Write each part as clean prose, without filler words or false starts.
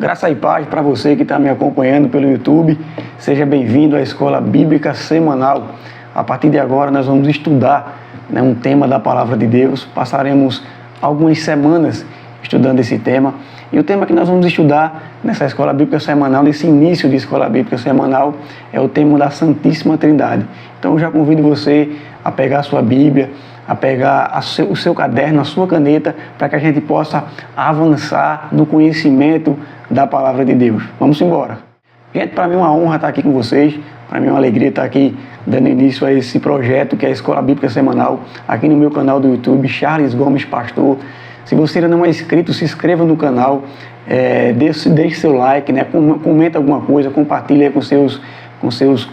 Graça e paz para você que está me acompanhando pelo YouTube. Seja bem-vindo à Escola Bíblica Semanal. A partir de agora nós vamos estudar um tema da Palavra de Deus. Passaremos algumas semanas estudando esse tema. E o tema que nós vamos estudar nessa Escola Bíblica Semanal, nesse início de Escola Bíblica Semanal, é o tema da Santíssima Trindade. Então eu já convido você a pegar a sua Bíblia, a pegar o seu caderno, a sua caneta, para que a gente possa avançar no conhecimento da Palavra de Deus. Vamos embora. Gente, para mim é uma honra estar aqui com vocês, para mim é uma alegria estar aqui dando início a esse projeto que é a Escola Bíblica Semanal, aqui no meu canal do YouTube, Charles Gomes Pastor. Se você ainda não é inscrito, se inscreva no canal, deixe seu like, comenta alguma coisa, compartilhe com seus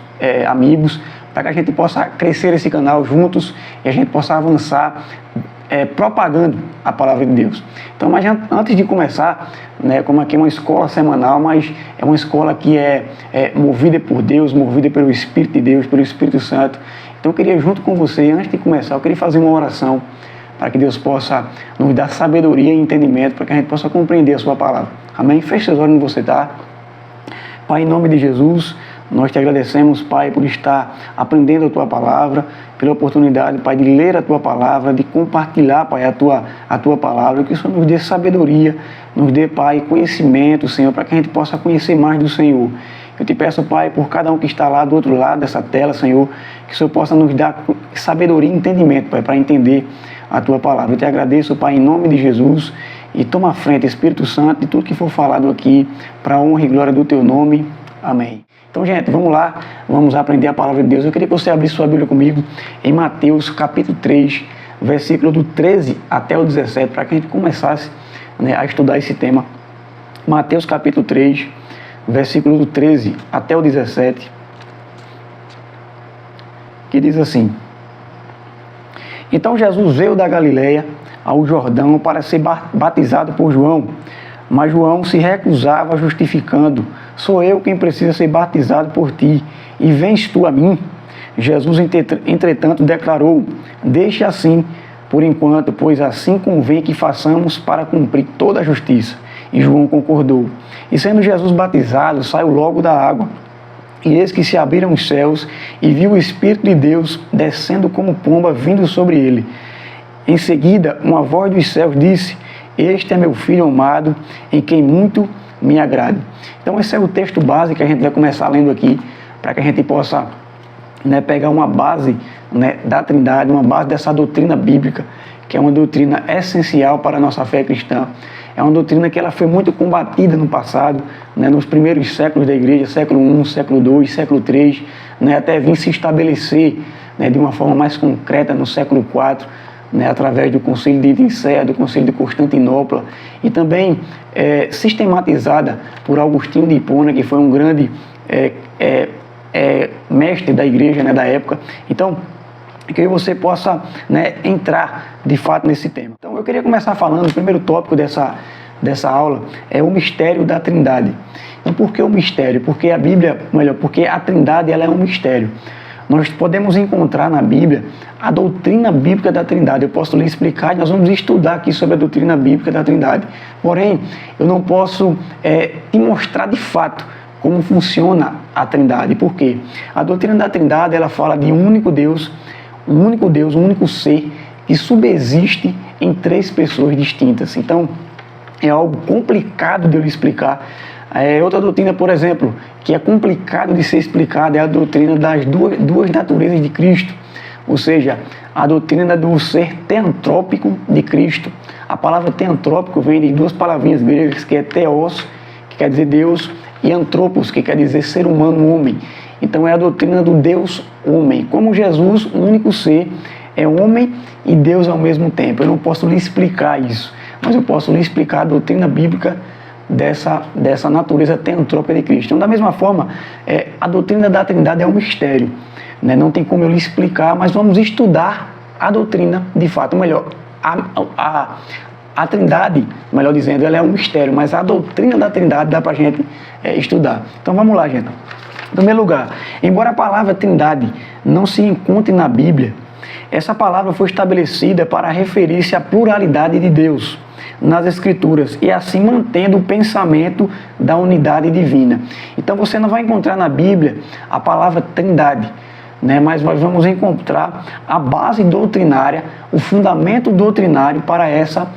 amigos, para que a gente possa crescer esse canal juntos e a gente possa avançar propagando a Palavra de Deus. Então, mas antes de começar, como aqui é uma escola semanal, mas é uma escola que é movida por Deus, movida pelo Espírito de Deus, pelo Espírito Santo. Então eu queria, junto com você, antes de começar, eu queria fazer uma oração para que Deus possa nos dar sabedoria e entendimento, para que a gente possa compreender a sua palavra. Amém? Feche seus olhos onde você está. Pai, em nome de Jesus, nós te agradecemos, Pai, por estar aprendendo a tua palavra, pela oportunidade, Pai, de ler a tua palavra, de compartilhar, Pai, a tua palavra, que o Senhor nos dê sabedoria, nos dê, Pai, conhecimento, Senhor, para que a gente possa conhecer mais do Senhor. Eu te peço, Pai, por cada um que está lá do outro lado dessa tela, Senhor, que o Senhor possa nos dar sabedoria e entendimento, Pai, para entender a tua palavra. Eu te agradeço, Pai, em nome de Jesus, e toma a frente, Espírito Santo, de tudo que for falado aqui, para a honra e glória do teu nome. Amém. Então, gente, vamos lá, vamos aprender a palavra de Deus. Eu queria que você abrisse sua Bíblia comigo em Mateus capítulo 3, versículo do 13 até o 17, para que a gente começasse a estudar esse tema. Mateus capítulo 3, versículo do 13 até o 17, que diz assim: Então Jesus veio da Galileia ao Jordão para ser batizado por João, mas João se recusava, justificando: Sou eu quem precisa ser batizado por ti, e vens tu a mim? Jesus, entretanto, declarou: Deixe assim por enquanto, pois assim convém que façamos para cumprir toda a justiça. E João concordou. E sendo Jesus batizado, saiu logo da água. E eis que se abriram os céus, e viu o Espírito de Deus descendo como pomba, vindo sobre ele. Em seguida, uma voz dos céus disse: Este é meu Filho amado, em quem muito me agrade. Então esse é o texto base que a gente vai começar lendo aqui, para que a gente possa pegar uma base da Trindade, uma base dessa doutrina bíblica, que é uma doutrina essencial para a nossa fé cristã. É uma doutrina que ela foi muito combatida no passado, nos primeiros séculos da igreja, século I, século II, século III, até vir se estabelecer de uma forma mais concreta no século IV, através do Concílio de Nicéia, do Concílio de Constantinopla, e também sistematizada por Agostinho de Hipona, que foi um grande mestre da igreja da época. Então, que você possa entrar de fato nesse tema. Então eu queria começar falando, o primeiro tópico dessa aula é o mistério da Trindade. Então por que o mistério? Porque a Bíblia, porque a Trindade ela é um mistério. Nós podemos encontrar na Bíblia a doutrina bíblica da Trindade. Eu posso lhe explicar, nós vamos estudar aqui sobre a doutrina bíblica da Trindade. Porém, eu não posso te mostrar de fato como funciona a Trindade. Por quê? A doutrina da Trindade ela fala de um único Deus, um único ser que subsiste em três pessoas distintas. Então, é algo complicado de eu lhe explicar. Outra doutrina, por exemplo, que é complicado de ser explicada, é a doutrina das duas naturezas de Cristo. Ou seja, a doutrina do ser teantrópico de Cristo. A palavra teantrópico vem de duas palavrinhas gregas, que é theos, que quer dizer Deus, e antropos, que quer dizer ser humano, homem. Então é a doutrina do Deus homem. Como Jesus, o único ser, é homem e Deus ao mesmo tempo. Eu não posso lhe explicar isso, mas eu posso lhe explicar a doutrina bíblica dessa natureza teantrópica de Cristo. Então, da mesma forma, a doutrina da Trindade é um mistério. Não tem como eu lhe explicar, mas vamos estudar a doutrina de fato. Melhor, a Trindade, melhor dizendo, ela é um mistério, mas a doutrina da Trindade dá para a gente estudar. Então vamos lá, gente. Em primeiro lugar, embora a palavra Trindade não se encontre na Bíblia, essa palavra foi estabelecida para referir-se à pluralidade de Deus. nas Escrituras e assim mantendo o pensamento da unidade divina. Então você não vai encontrar na Bíblia a palavra Trindade, né? Mas nós vamos encontrar a base doutrinária, o fundamento doutrinário para essa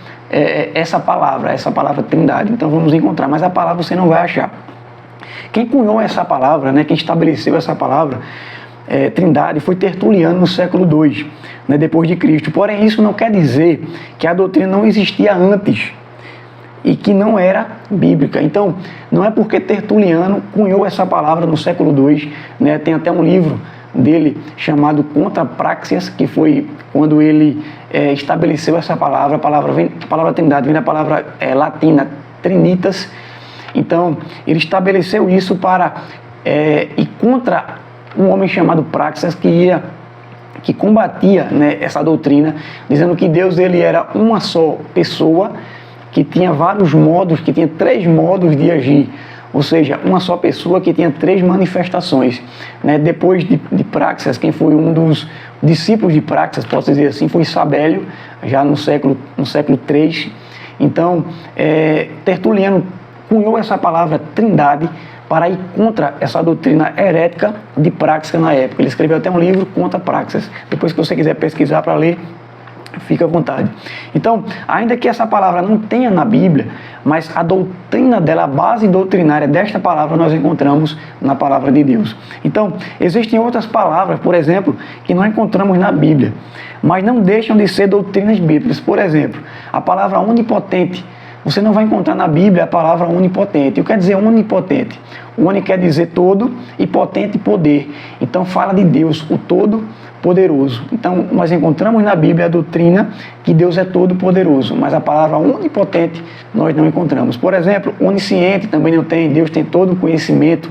palavra Trindade. Então vamos encontrar, mas a palavra você não vai achar. Quem cunhou essa palavra, né, quem estabeleceu essa palavra Trindade foi Tertuliano no século II, né, depois de Cristo. Porém, isso não quer dizer que a doutrina não existia antes e que não era bíblica. Então, não é porque Tertuliano cunhou essa palavra no século II, né, tem até um livro dele chamado Contra Praxeas, que foi quando ele estabeleceu essa palavra. A palavra Trindade vem da palavra latina Trinitas. Então, ele estabeleceu isso para ir contra um homem chamado Praxeas que combatia, né, essa doutrina, dizendo que Deus ele era uma só pessoa, que tinha vários modos, que tinha 3 modos de agir, ou seja, uma só pessoa que tinha 3 manifestações, né? Depois de Praxeas, quem foi um dos discípulos de Praxeas, posso dizer assim, foi Sabélio, já no século III. Então, Tertuliano cunhou essa palavra Trindade para ir contra essa doutrina herética de Praxeas na época. Ele escreveu até um livro contra Praxeas. Depois que você quiser pesquisar para ler, fica à vontade. Então, ainda que essa palavra não tenha na Bíblia, mas a doutrina dela, a base doutrinária desta palavra, nós encontramos na palavra de Deus. Então, existem outras palavras, por exemplo, que não encontramos na Bíblia, mas não deixam de ser doutrinas bíblicas. Por exemplo, a palavra onipotente. Você não vai encontrar na Bíblia a palavra onipotente. O que quer dizer onipotente? Oni quer dizer todo e potente poder. Então fala de Deus, o todo-poderoso. Então nós encontramos na Bíblia a doutrina que Deus é todo-poderoso, mas a palavra onipotente nós não encontramos. Por exemplo, onisciente também não tem. Deus tem todo o conhecimento.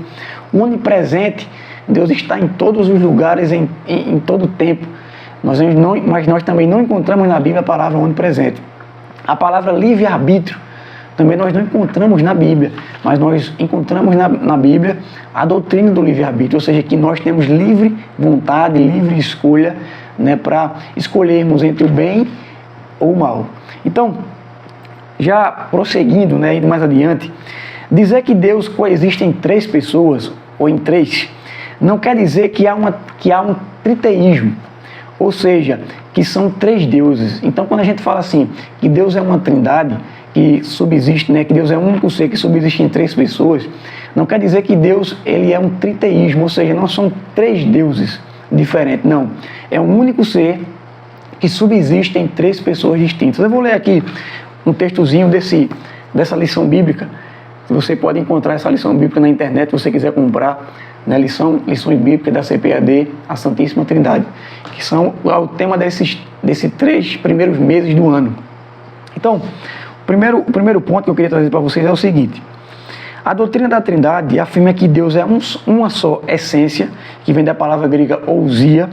Onipresente, Deus está em todos os lugares, em todo o tempo. Mas nós também não encontramos na Bíblia a palavra onipresente. A palavra livre-arbítrio também nós não encontramos na Bíblia, mas nós encontramos na Bíblia a doutrina do livre-arbítrio, ou seja, que nós temos livre vontade, livre escolha, né, para escolhermos entre o bem ou o mal. Então, já prosseguindo, né, indo mais adiante, dizer que Deus coexiste em 3 pessoas, ou em 3, não quer dizer que há um triteísmo, ou seja, que são 3 deuses. Então, quando a gente fala assim, que Deus é uma trindade, que subsiste, né, que Deus é o único ser que subsiste em 3 pessoas, não quer dizer que Deus ele é um triteísmo, ou seja, não são 3 deuses diferentes, não. É um único ser que subsiste em 3 pessoas distintas. Eu vou ler aqui um textozinho dessa lição bíblica. Você pode encontrar essa lição bíblica na internet, se você quiser comprar, né, lições bíblicas da CPAD, a Santíssima Trindade, que são o tema desses 3 primeiros meses do ano. Então, o primeiro ponto que eu queria trazer para vocês é o seguinte: a doutrina da Trindade afirma que Deus é uma só essência, que vem da palavra grega ousia,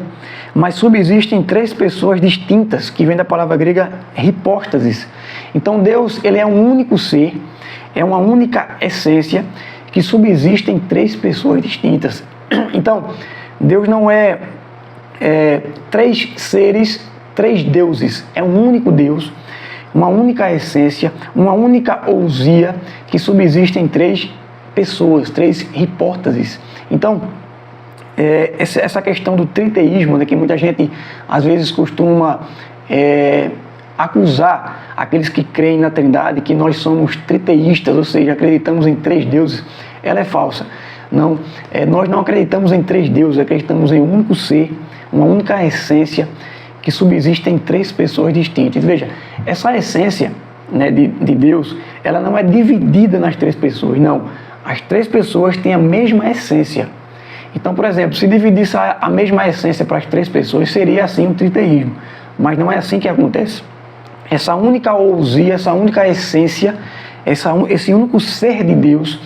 mas subsistem 3 pessoas distintas, que vem da palavra grega hipóstasis. Então Deus ele é um único ser, é uma única essência, que subsiste em 3 pessoas distintas. Então, Deus não é 3 seres, 3 deuses. É um único Deus, uma única essência, uma única ousia, que subsiste em 3 pessoas, 3 hipóstases. Então, essa questão do triteísmo, né, que muita gente às vezes costuma acusar aqueles que creem na Trindade, que nós somos triteístas, ou seja, acreditamos em 3 deuses, ela é falsa. Não, nós não acreditamos em 3 deuses, acreditamos em um único ser, uma única essência, que subsiste em 3 pessoas distintas. Veja, essa essência, né, de Deus, ela não é dividida nas 3 pessoas, não. As 3 pessoas têm a mesma essência. Então, por exemplo, se dividisse a mesma essência para as 3 pessoas, seria assim um triteísmo. Mas não é assim que acontece. Essa única ousia, essa única essência, esse único ser de Deus,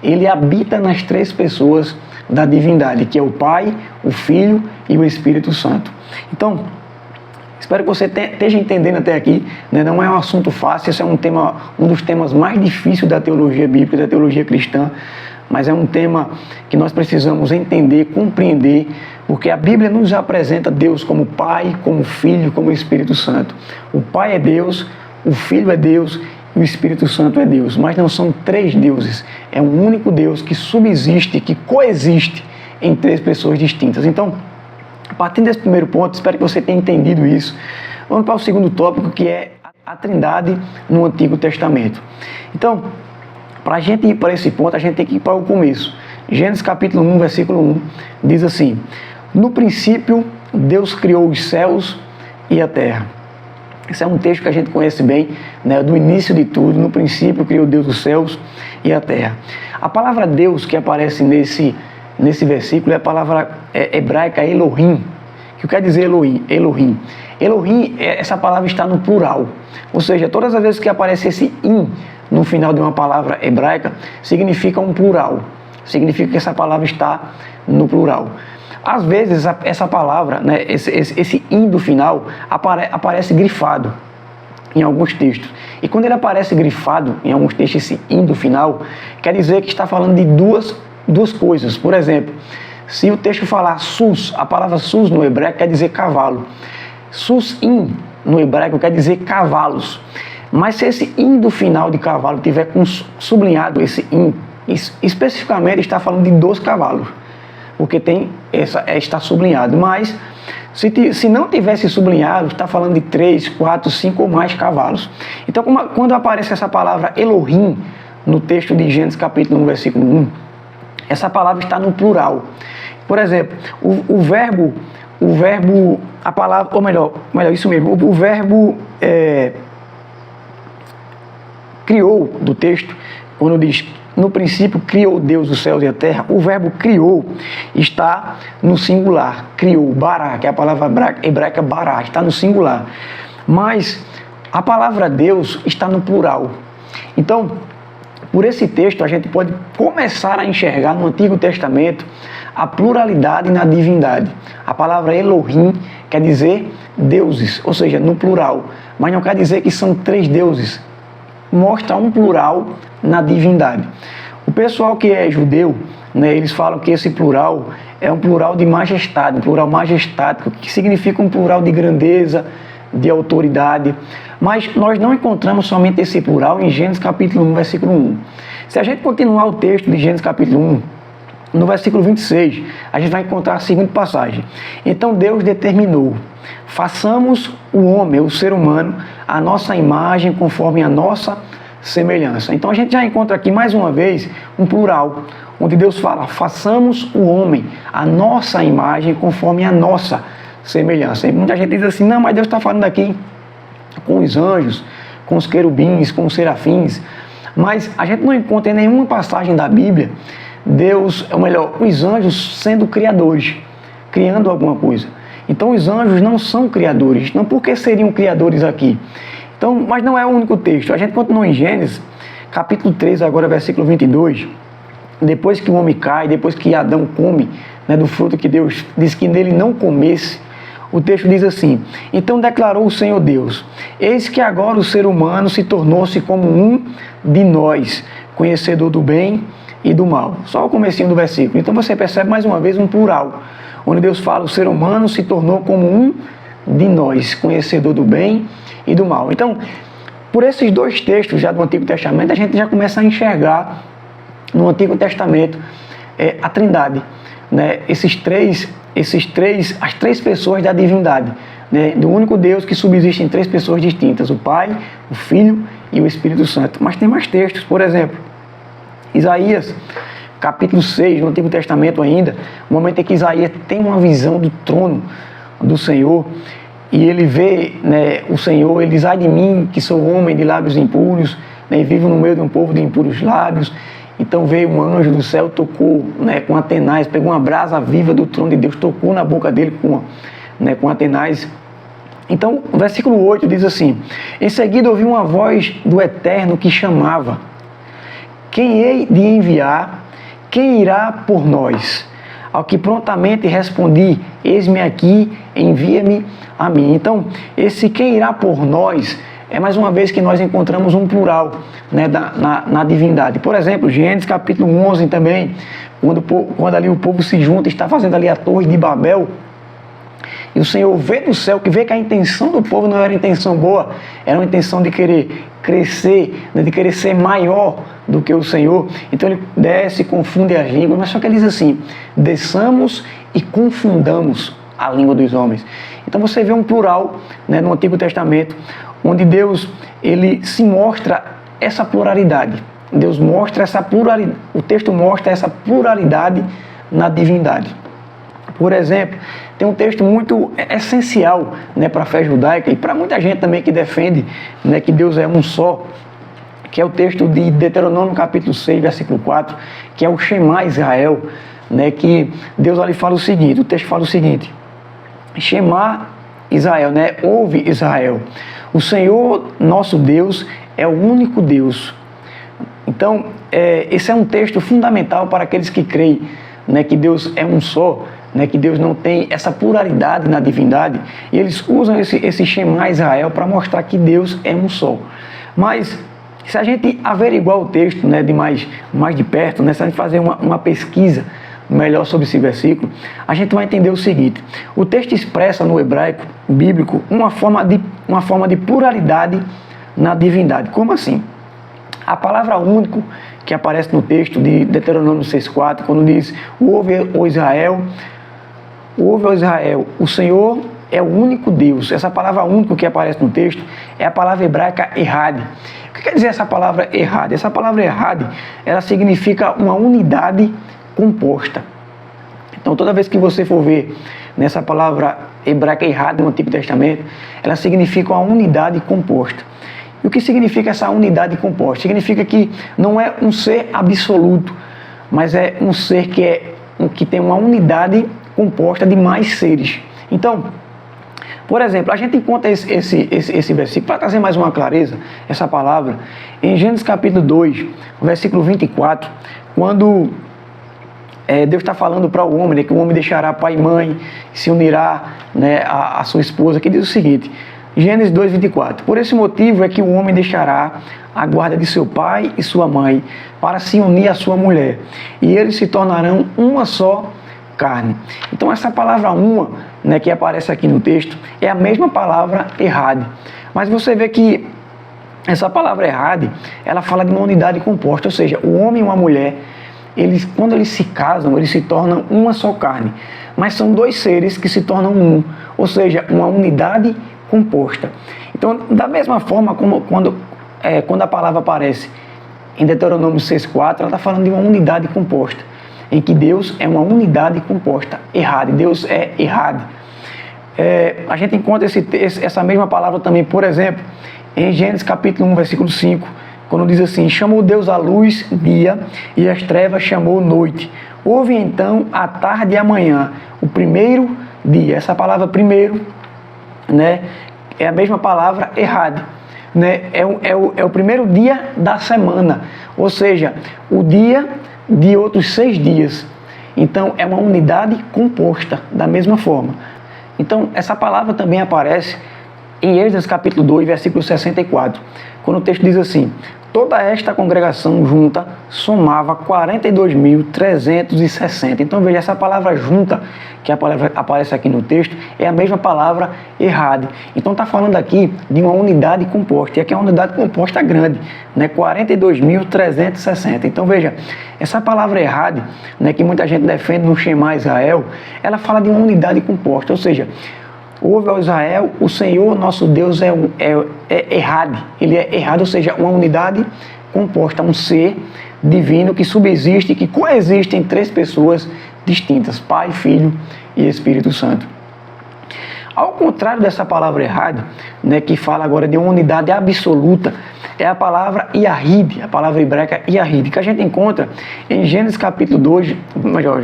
ele habita nas 3 pessoas da divindade, que é o Pai, o Filho e o Espírito Santo. Então, espero que você esteja entendendo até aqui, né? Não é um assunto fácil, esse é um dos temas mais difíceis da teologia bíblica, da teologia cristã, mas é um tema que nós precisamos entender, compreender, porque a Bíblia nos apresenta Deus como Pai, como Filho, como Espírito Santo. O Pai é Deus, o Filho é Deus e o Espírito Santo é Deus, mas não são três deuses, é um único Deus que subsiste, que coexiste em três pessoas distintas. Então, a partir desse primeiro ponto, espero que você tenha entendido isso. Vamos para o segundo tópico, que é a Trindade no Antigo Testamento. Então, para a gente ir para esse ponto, a gente tem que ir para o começo. Gênesis capítulo 1, versículo 1, diz assim: no princípio, Deus criou os céus e a terra. Esse é um texto que a gente conhece bem, né, do início de tudo. No princípio, criou Deus os céus e a terra. A palavra Deus que aparece nesse versículo é a palavra hebraica Elohim, que quer dizer Elohim. Elohim, essa palavra está no plural, ou seja, todas as vezes que aparece esse im no final de uma palavra hebraica, significa um plural, significa que essa palavra está no plural. Às vezes essa palavra, né, esse im do final aparece grifado em alguns textos, e quando ele aparece grifado em alguns textos, esse im do final, quer dizer que está falando de duas coisas. Por exemplo, se o texto falar sus, a palavra sus no hebraico quer dizer cavalo. Sus-im no hebraico quer dizer cavalos. Mas se esse im do final de cavalo tiver sublinhado esse im, especificamente está falando de 2 cavalos, porque está sublinhado. Mas se não tivesse sublinhado, está falando de 3, 4, 5 ou mais cavalos. Então, quando aparece essa palavra Elohim no texto de Gênesis capítulo 1, versículo 1, essa palavra está no plural. Por exemplo, o verbo, a palavra, ou melhor, isso mesmo, o verbo criou do texto, quando diz no princípio criou Deus os céus e a terra, o verbo criou está no singular, criou, bará, que é a palavra hebraica bará, está no singular. Mas a palavra Deus está no plural. Então, por esse texto, a gente pode começar a enxergar no Antigo Testamento a pluralidade na divindade. A palavra Elohim quer dizer deuses, ou seja, no plural, mas não quer dizer que são 3 deuses. Mostra um plural na divindade. O pessoal que é judeu, né, eles falam que esse plural é um plural de majestade, um plural majestático, que significa um plural de grandeza, de autoridade. Mas nós não encontramos somente esse plural em Gênesis capítulo 1, versículo 1. Se a gente continuar o texto de Gênesis capítulo 1, no versículo 26, a gente vai encontrar a seguinte passagem: então Deus determinou, façamos o homem, o ser humano, a nossa imagem conforme a nossa semelhança. Então a gente já encontra aqui mais uma vez um plural, onde Deus fala, façamos o homem, a nossa imagem conforme a nossa semelhança. E muita gente diz assim, não, mas Deus está falando aqui com os anjos, com os querubins, com os serafins. Mas a gente não encontra em nenhuma passagem da Bíblia Deus, ou melhor, os anjos sendo criadores, criando alguma coisa. Então os anjos não são criadores. Não, por que seriam criadores aqui? Então, mas não é o único texto. A gente continua em Gênesis, capítulo 3, agora versículo 22. Depois que o homem cai, depois que Adão come, né, do fruto que Deus disse que nele não comesse, o texto diz assim: então declarou o Senhor Deus, eis que agora o ser humano se tornou-se como um de nós, conhecedor do bem e do mal. Só o comecinho do versículo. Então você percebe mais uma vez um plural, onde Deus fala, o ser humano se tornou como um de nós, conhecedor do bem e do mal. Então, por esses 2 textos já do Antigo Testamento, a gente já começa a enxergar no Antigo Testamento a Trindade, né? As 3 pessoas da divindade, né? Do único Deus que subsiste em 3 pessoas distintas, o Pai, o Filho e o Espírito Santo. Mas tem mais textos, por exemplo, Isaías, capítulo 6, no Antigo Testamento ainda, o momento em que Isaías tem uma visão do trono do Senhor, e ele vê, né, o Senhor, ele diz, ai de mim, que sou homem de lábios impuros, né, e vivo no meio de um povo de impuros lábios. Então veio um anjo do céu, tocou, né, com Atenais, pegou uma brasa viva do trono de Deus, tocou na boca dele com Atenais. Então, o versículo 8 diz assim: em seguida ouvi uma voz do Eterno que chamava, quem hei de enviar? Quem irá por nós? Ao que prontamente respondi, eis-me aqui, envia-me a mim. Então, esse quem irá por nós é mais uma vez que nós encontramos um plural, né, na divindade. Por exemplo, Gênesis capítulo 11 também, quando ali o povo se junta, está fazendo ali a torre de Babel, E o Senhor vê do céu, que vê que a intenção do povo não era intenção boa, era uma intenção de querer crescer, de querer ser maior do que o Senhor. Então ele desce, confunde as línguas, mas só que ele diz assim: desçamos e confundamos a língua dos homens. Então você vê um plural, né, no Antigo Testamento, onde Deus ele se mostra essa pluralidade. Deus mostra essa pluralidade, o texto mostra essa pluralidade na divindade. Por exemplo, tem um texto muito essencial, né, para a fé judaica e para muita gente também que defende, né, que Deus é um só, que é o texto de Deuteronômio capítulo 6, versículo 4, que é o Shema Israel, né, que Deus ali fala o seguinte, o texto fala o seguinte: Shema Israel, né, ouve Israel, o Senhor nosso Deus é o único Deus. Então, esse é um texto fundamental para aqueles que creem, né, que Deus é um só, né, que Deus não tem essa pluralidade na divindade, e eles usam esse Shema Israel para mostrar que Deus é um só. Mas, se a gente averiguar o texto, né, mais de perto, né, se a gente fazer uma pesquisa melhor sobre esse versículo, a gente vai entender o seguinte: o texto expressa no hebraico bíblico uma forma de pluralidade na divindade. Como assim? A palavra único que aparece no texto de Deuteronômio 6,4, quando diz: ouve, ó Israel, o Senhor é o único Deus. Essa palavra único que aparece no texto é a palavra hebraica errad. O que quer dizer essa palavra errad? Essa palavra errad, ela significa uma unidade composta. Então, toda vez que você for ver nessa palavra hebraica errad no Antigo Testamento, ela significa uma unidade composta. E o que significa essa unidade composta? Significa que não é um ser absoluto, mas é um ser que tem uma unidade composta de mais seres. Então, por exemplo, a gente encontra esse versículo, para trazer mais uma clareza, essa palavra, em Gênesis capítulo 2, versículo 24, quando Deus está falando para o homem, né, que o homem deixará pai e mãe, se unirá, né, a sua esposa, que diz o seguinte, Gênesis 2:24, por esse motivo é que o homem deixará a guarda de seu pai e sua mãe para se unir à sua mulher, e eles se tornarão uma só carne. Então essa palavra uma, né, que aparece aqui no texto, é a mesma palavra errad. Mas você vê que essa palavra errad, ela fala de uma unidade composta, ou seja, o homem e uma mulher, quando eles se casam, eles se tornam uma só carne. Mas são dois seres que se tornam um, ou seja, uma unidade composta. Então, da mesma forma como quando a palavra aparece em Deuteronômio 6,4, ela está falando de uma unidade composta, em que Deus é uma unidade composta, errad, Deus é errad. A gente encontra essa mesma palavra também, por exemplo, em Gênesis capítulo 1, versículo 5, quando diz assim, chamou Deus a luz dia e as trevas chamou noite. Houve então a tarde e a manhã, o primeiro dia. Essa palavra primeiro, né, é a mesma palavra errad, né, é o primeiro dia da semana, ou seja, o dia de outros 6 dias. Então é uma unidade composta da mesma forma. Então essa palavra também aparece em Êxodo capítulo 2, versículo 64, quando o texto diz assim, toda esta congregação junta somava 42.360. Então veja, essa palavra junta, que aparece aqui no texto, é a mesma palavra errad. Então está falando aqui de uma unidade composta, e aqui é uma unidade composta grande, né? 42.360. Então veja, essa palavra errad, né, que muita gente defende no Shema Israel, ela fala de uma unidade composta, ou seja, ouve ao Israel, o Senhor nosso Deus é errad, ele é errad, ou seja, uma unidade composta, um ser divino que subsiste, que coexiste em 3 pessoas distintas, Pai, Filho e Espírito Santo. Ao contrário dessa palavra errad, né, que fala agora de uma unidade absoluta, é a palavra Yahid, a palavra hebraica Yahid, que a gente encontra em Gênesis capítulo 2,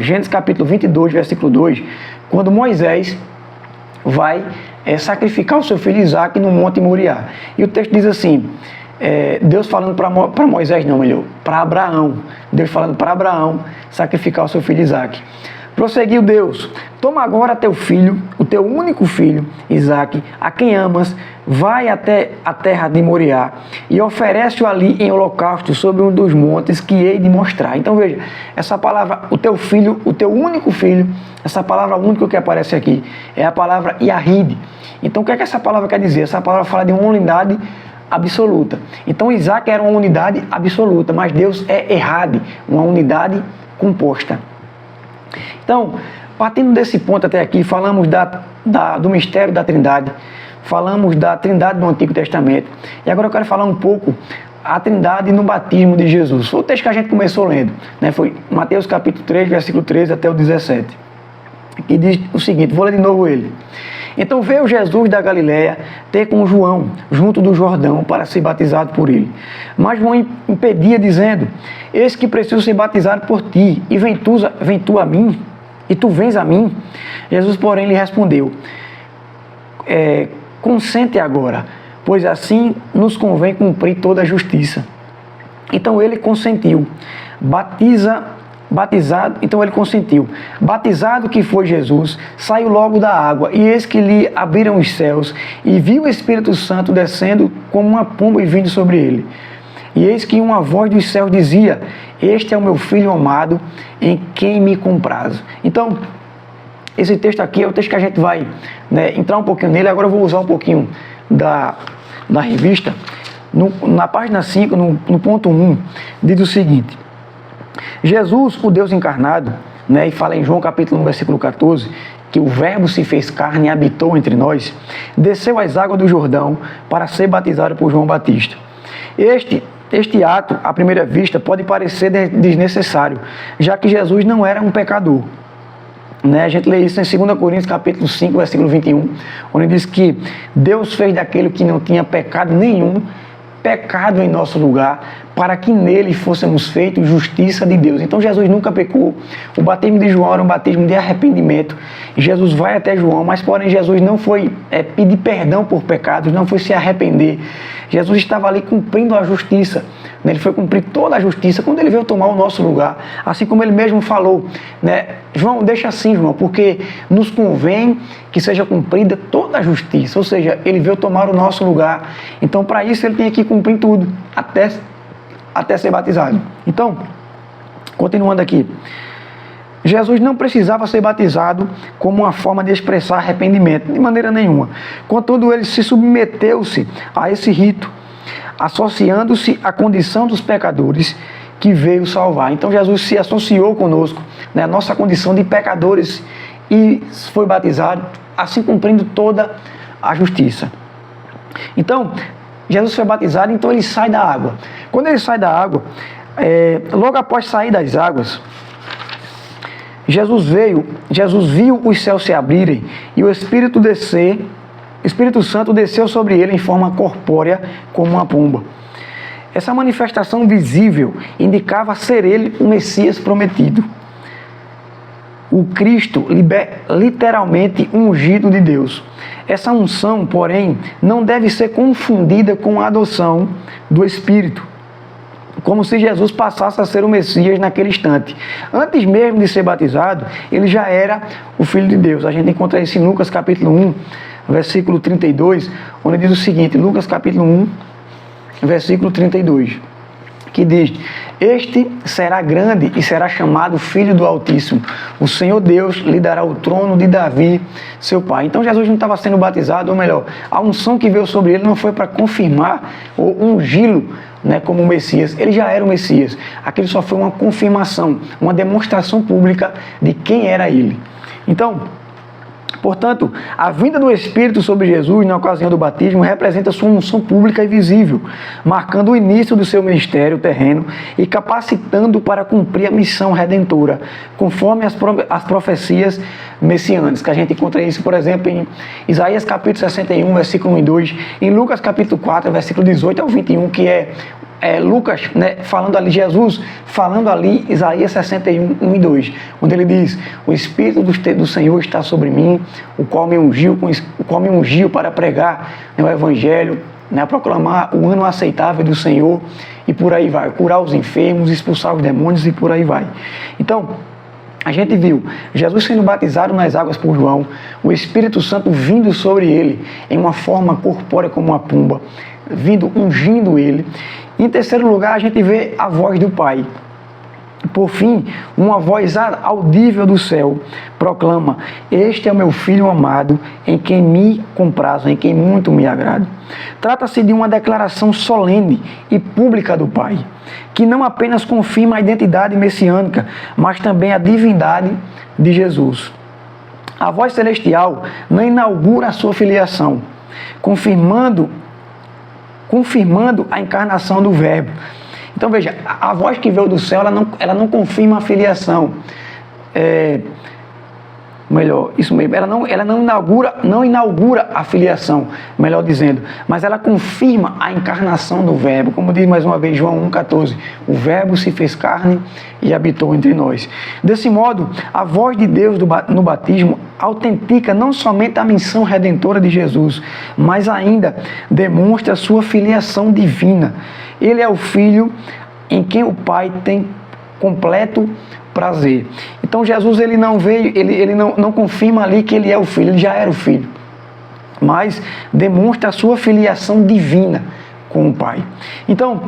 Gênesis capítulo 22, versículo 2, quando Moisés vai sacrificar o seu filho Isaque no Monte Moriá. E o texto diz assim, Deus falando para Moisés, não, melhor, para Abraão, Deus falando para Abraão sacrificar o seu filho Isaque. Prosseguiu Deus: toma agora teu filho, o teu único filho, Isaque, a quem amas, vai até a terra de Moriá e oferece-o ali em holocausto sobre um dos montes que hei de mostrar. Então veja, essa palavra, o teu filho, o teu único filho, essa palavra única que aparece aqui, é a palavra Yahid. Então o que é que essa palavra quer dizer? Essa palavra fala de uma unidade absoluta. Então Isaque era uma unidade absoluta, mas Deus é Errad, uma unidade composta. Então, partindo desse ponto até aqui, falamos do mistério da Trindade, falamos da Trindade do Antigo Testamento, e agora eu quero falar um pouco a Trindade no batismo de Jesus. Foi o texto que a gente começou lendo, né? Foi Mateus capítulo 3, versículo 13 até o 17, que diz o seguinte, vou ler de novo ele. Então veio Jesus da Galiléia ter com João, junto do Jordão, para ser batizado por ele. Mas João impedia, dizendo, eis que preciso ser batizado por ti, e vem tu a mim, e tu vens a mim. Jesus, porém, lhe respondeu, consente agora, pois assim nos convém cumprir toda a justiça. Então ele consentiu, então ele consentiu. Batizado que foi Jesus, saiu logo da água, e eis que lhe abriram os céus, e viu o Espírito Santo descendo como uma pomba e vindo sobre ele. E eis que uma voz dos céus dizia, este é o meu filho amado, em quem me comprazo. Então, esse texto aqui é o texto que a gente vai, né, entrar um pouquinho nele. Agora eu vou usar um pouquinho da revista. Na página 5, no ponto 1, diz o seguinte, Jesus, o Deus encarnado, né, e fala em João capítulo 1, versículo 14, que o verbo se fez carne e habitou entre nós, desceu às águas do Jordão para ser batizado por João Batista. Este ato, à primeira vista, pode parecer desnecessário, já que Jesus não era um pecador. Né? A gente lê isso em 2 Coríntios capítulo 5, versículo 21, onde diz que Deus fez daquele que não tinha pecado nenhum, pecado em nosso lugar, para que nele fôssemos feitos justiça de Deus. Então Jesus nunca pecou. O batismo de João era um batismo de arrependimento. Jesus vai até João, mas porém Jesus não foi pedir perdão por pecados, não foi se arrepender. Jesus estava ali cumprindo a justiça. Ele foi cumprir toda a justiça quando ele veio tomar o nosso lugar. Assim como ele mesmo falou, né? João, deixa assim, João, porque nos convém que seja cumprida toda a justiça. Ou seja, ele veio tomar o nosso lugar. Então, para isso, ele tem que cumprir tudo, até ser batizado. Então, continuando aqui. Jesus não precisava ser batizado como uma forma de expressar arrependimento, de maneira nenhuma. Contudo, ele se submeteu-se a esse rito, associando-se à condição dos pecadores que veio salvar. Então Jesus se associou conosco, né, a nossa condição de pecadores, e foi batizado, assim cumprindo toda a justiça. Então, Jesus foi batizado, então ele sai da água. Quando ele sai da água, logo após sair das águas, Jesus viu os céus se abrirem e o Espírito Santo desceu sobre ele em forma corpórea como uma pomba. Essa manifestação visível indicava ser ele o Messias prometido. O Cristo, literalmente ungido de Deus. Essa unção, porém, não deve ser confundida com a adoção do Espírito, como se Jesus passasse a ser o Messias naquele instante. Antes mesmo de ser batizado, ele já era o Filho de Deus. A gente encontra isso em Lucas capítulo 1, versículo 32, onde diz o seguinte, Lucas capítulo 1, versículo 32, que diz, este será grande e será chamado Filho do Altíssimo. O Senhor Deus lhe dará o trono de Davi, seu pai. Então Jesus não estava sendo batizado, ou melhor, a unção que veio sobre ele não foi para confirmar ou ungí-lo, né, como o Messias. Ele já era o Messias. Aquilo só foi uma confirmação, uma demonstração pública de quem era ele. Então, portanto, a vinda do Espírito sobre Jesus na ocasião do batismo representa sua unção pública e visível, marcando o início do seu ministério terreno e capacitando para cumprir a missão redentora, conforme as profecias messiânicas, que a gente encontra isso, por exemplo, em Isaías capítulo 61, versículo 1 e 2, em Lucas capítulo 4, versículo 18 ao 21, que é Lucas, né, falando ali, Jesus falando ali, Isaías 61, 1 e 2, onde ele diz, o Espírito do Senhor está sobre mim, o qual me ungiu para pregar, né, o Evangelho, né, proclamar o ano aceitável do Senhor, e por aí vai, curar os enfermos, expulsar os demônios, e por aí vai. Então, A gente viu Jesus sendo batizado nas águas por João, o Espírito Santo vindo sobre ele em uma forma corpórea como uma pomba, vindo ungindo ele. Em terceiro lugar, a gente vê a voz do Pai. Por fim, uma voz audível do céu proclama: este é o meu Filho amado, em quem me comprazo, em quem muito me agrado. Trata-se de uma declaração solene e pública do Pai, que não apenas confirma a identidade messiânica, mas também a divindade de Jesus. A voz celestial não inaugura a sua filiação, confirmando a encarnação do Verbo. Então veja, a voz que veio do céu, ela não confirma a filiação. Ela não inaugura a filiação, melhor dizendo, mas ela confirma a encarnação do Verbo. Como diz mais uma vez João 1,14, o Verbo se fez carne e habitou entre nós. Desse modo, a voz de Deus no batismo autentica não somente a missão redentora de Jesus, mas ainda demonstra a sua filiação divina. Ele é o Filho em quem o Pai tem completo prazer. Então Jesus ele não veio, ele não confirma ali que ele é o Filho, ele já era o Filho, mas demonstra a sua filiação divina com o Pai. Então,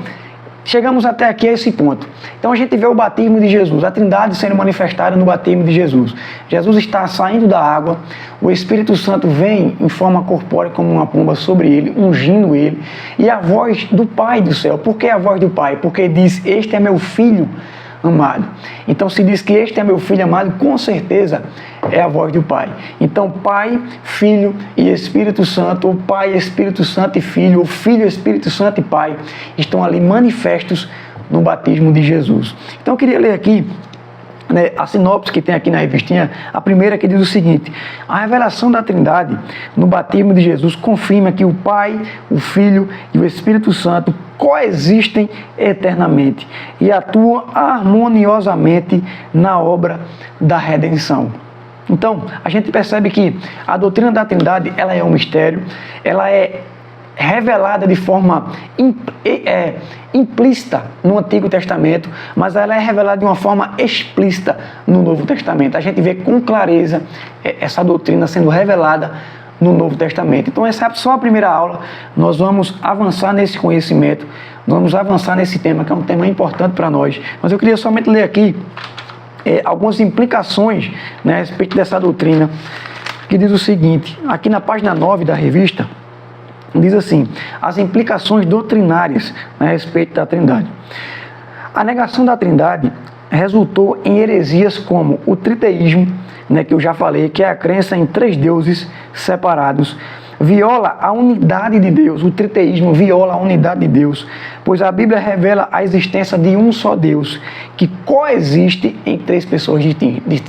chegamos até aqui a esse ponto. Então a gente vê o batismo de Jesus, a Trindade sendo manifestada no batismo de Jesus. Jesus está saindo da água, o Espírito Santo vem em forma corpórea como uma pomba sobre ele, ungindo ele, e a voz do Pai do céu. Por que a voz do Pai? Porque diz: este é meu Filho amado. Então se diz que este é meu Filho amado, com certeza é a voz do Pai. Então Pai, Filho e Espírito Santo, ou Pai, Espírito Santo e Filho, ou Filho, Espírito Santo e Pai, estão ali manifestos no batismo de Jesus. Então eu queria ler aqui a sinopse que tem aqui na revistinha, a primeira, que diz o seguinte: a revelação da Trindade no batismo de Jesus confirma que o Pai, o Filho e o Espírito Santo coexistem eternamente e atuam harmoniosamente na obra da redenção. Então, a gente percebe que a doutrina da Trindade, ela é um mistério, ela é revelada de forma implícita no Antigo Testamento, mas ela é revelada de uma forma explícita no Novo Testamento. A gente vê com clareza essa doutrina sendo revelada no Novo Testamento. Então essa é só a primeira aula. Nós vamos avançar nesse conhecimento, vamos avançar nesse tema, que é um tema importante para nós. Mas eu queria somente ler aqui algumas implicações, a respeito dessa doutrina, que diz o seguinte, aqui na página 9 da revista, diz assim: as implicações doutrinárias a respeito da Trindade. A negação da Trindade resultou em heresias como o triteísmo, que eu já falei, que é a crença em três deuses separados, viola a unidade de Deus. O triteísmo viola a unidade de Deus, pois a Bíblia revela a existência de um só Deus, que coexiste em três pessoas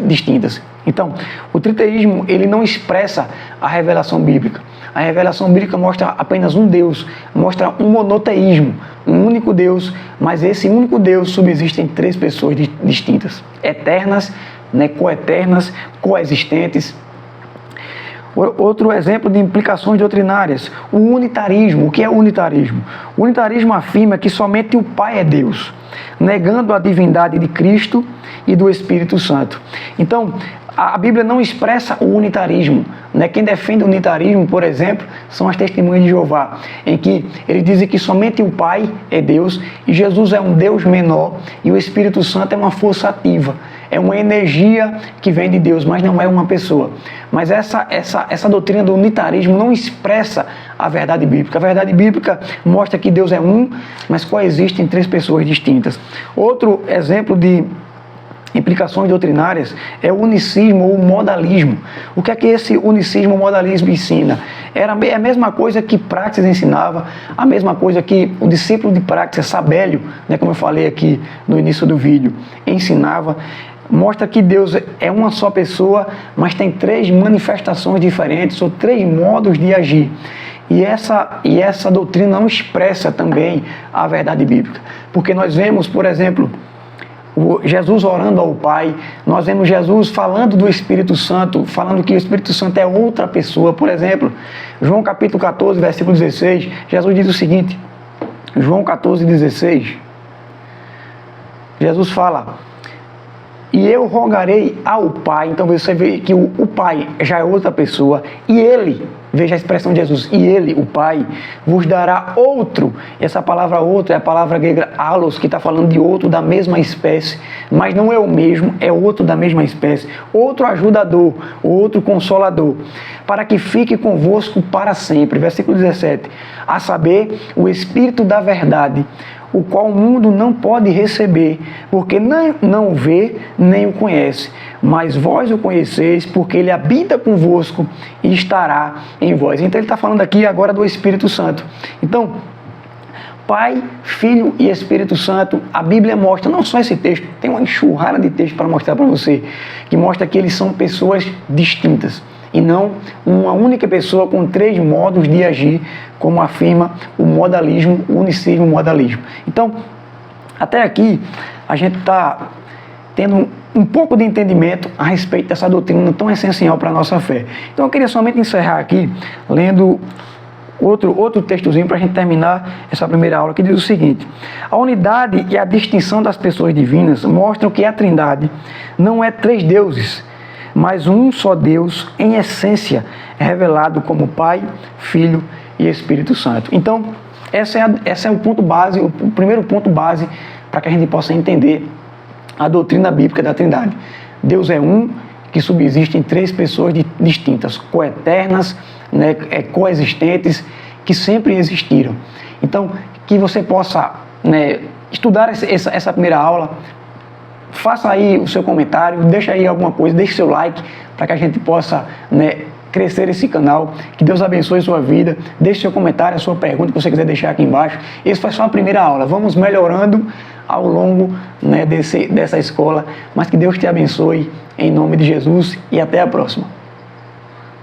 distintas. Então, o triteísmo, ele não expressa a revelação bíblica. A revelação bíblica mostra apenas um Deus, mostra um monoteísmo, um único Deus, mas esse único Deus subsiste em três pessoas distintas, eternas, coeternas, coexistentes. Outro exemplo de implicações doutrinárias, o unitarismo. O que é o unitarismo? O unitarismo afirma que somente o Pai é Deus, negando a divindade de Cristo e do Espírito Santo. Então, a Bíblia não expressa o unitarismo. Quem defende o unitarismo, por exemplo, são as Testemunhas de Jeová, em que eles dizem que somente o Pai é Deus e Jesus é um Deus menor e o Espírito Santo é uma força ativa, é uma energia que vem de Deus, mas não é uma pessoa. Mas essa doutrina do unitarismo não expressa a verdade bíblica. A verdade bíblica mostra que Deus é um, mas coexiste em três pessoas distintas. Outro exemplo de implicações doutrinárias é o unicismo ou o modalismo. O que é que esse unicismo ou modalismo ensina? Era a mesma coisa que Praxeas ensinava, a mesma coisa que o discípulo de Praxeas, Sabélio, como eu falei aqui no início do vídeo, ensinava. Mostra que Deus é uma só pessoa, mas tem três manifestações diferentes, ou três modos de agir. E essa doutrina não expressa também a verdade bíblica. Porque nós vemos, por exemplo, Jesus orando ao Pai, nós vemos Jesus falando do Espírito Santo, falando que o Espírito Santo é outra pessoa. Por exemplo, João capítulo 14, versículo 16, Jesus diz o seguinte, João 14, 16, Jesus fala: e eu rogarei ao Pai. Então você vê que o Pai já é outra pessoa, e Ele, veja a expressão de Jesus, e Ele, o Pai, vos dará outro. Essa palavra outro é a palavra grega allos, que está falando de outro da mesma espécie, mas não é o mesmo, é outro da mesma espécie, outro ajudador, outro consolador, para que fique convosco para sempre. Versículo 17, a saber, o Espírito da verdade, o qual o mundo não pode receber, porque não o vê, nem o conhece. Mas vós o conheceis, porque ele habita convosco e estará em vós. Então ele está falando aqui agora do Espírito Santo. Então, Pai, Filho e Espírito Santo, a Bíblia mostra, não só esse texto, tem uma enxurrada de texto para mostrar para você, que mostra que eles são pessoas distintas, e não uma única pessoa com 3 modos de agir, como afirma o modalismo, o unicismo modalismo. Então, até aqui, a gente está tendo um pouco de entendimento a respeito dessa doutrina tão essencial para a nossa fé. Então, eu queria somente encerrar aqui, lendo outro textozinho para a gente terminar essa primeira aula, que diz o seguinte: a unidade e a distinção das pessoas divinas mostram que a Trindade não é 3 deuses, mas um só Deus, em essência, é revelado como Pai, Filho e Espírito Santo. Então, esse é o ponto base, o primeiro ponto base para que a gente possa entender a doutrina bíblica da Trindade. Deus é um, que subsiste em 3 pessoas distintas, coeternas, né, coexistentes, que sempre existiram. Então, que você possa, né, estudar essa primeira aula. Faça aí o seu comentário, deixa aí alguma coisa, deixe seu like, para que a gente possa, né, crescer esse canal. Que Deus abençoe sua vida. Deixe seu comentário, a sua pergunta que você quiser deixar aqui embaixo. Esse foi só a primeira aula. Vamos melhorando ao longo, né, dessa escola. Mas que Deus te abençoe em nome de Jesus e até a próxima.